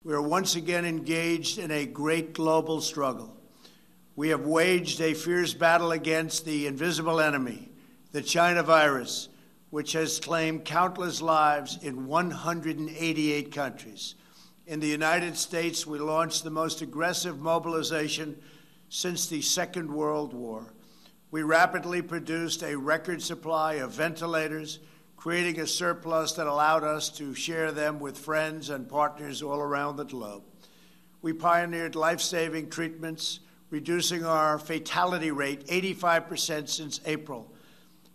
We are once again engaged in a great global struggle. We have waged a fierce battle against the invisible enemy, the China virus, which has claimed countless lives in 188 countries. In the United States, we launched the most aggressive mobilization since the Second World War. We rapidly produced a record supply of ventilators, creating a surplus that allowed us to share them with friends and partners all around the globe. We pioneered life-saving treatments, reducing our fatality rate 85% since April.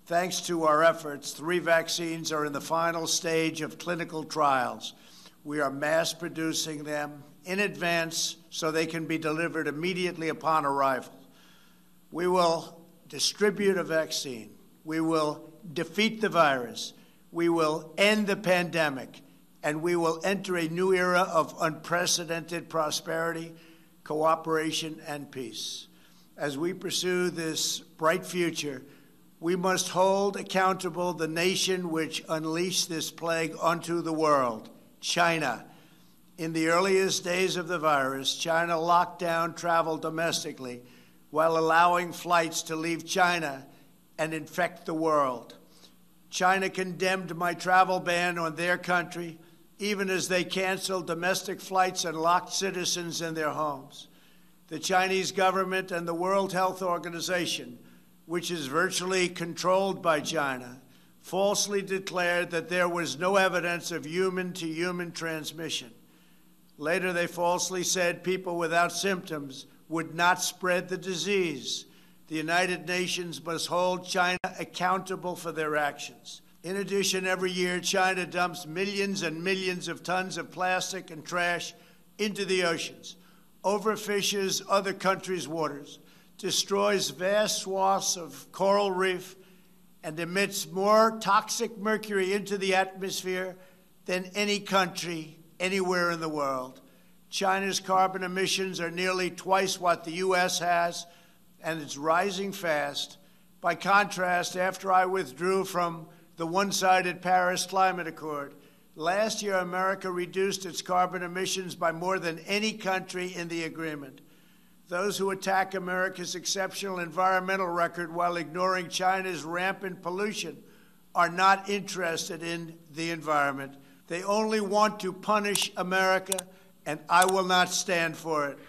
Thanks to our efforts, 3 vaccines are in the final stage of clinical trials. We are mass producing them in advance so they can be delivered immediately upon arrival. We will distribute a vaccine. We will defeat the virus. We will end the pandemic, and we will enter a new era of unprecedented prosperity, cooperation, and peace. As we pursue this bright future, we must hold accountable the nation which unleashed this plague onto the world, China. In the earliest days of the virus, China locked down travel domestically while allowing flights to leave China and infect the world. China condemned my travel ban on their country, even as they canceled domestic flights and locked citizens in their homes. The Chinese government and the World Health Organization, which is virtually controlled by China, falsely declared that there was no evidence of human-to-human transmission. Later, they falsely said people without symptoms would not spread the disease. The United Nations must hold China accountable for their actions. In addition, every year, China dumps millions and millions of tons of plastic and trash into the oceans, overfishes other countries' waters, destroys vast swaths of coral reef, and emits more toxic mercury into the atmosphere than any country anywhere in the world. China's carbon emissions are nearly twice what the U.S. has, and it's rising fast. By contrast, after I withdrew from the one-sided Paris Climate Accord, last year America reduced its carbon emissions by more than any country in the agreement. Those who attack America's exceptional environmental record while ignoring China's rampant pollution are not interested in the environment. They only want to punish America, and I will not stand for it.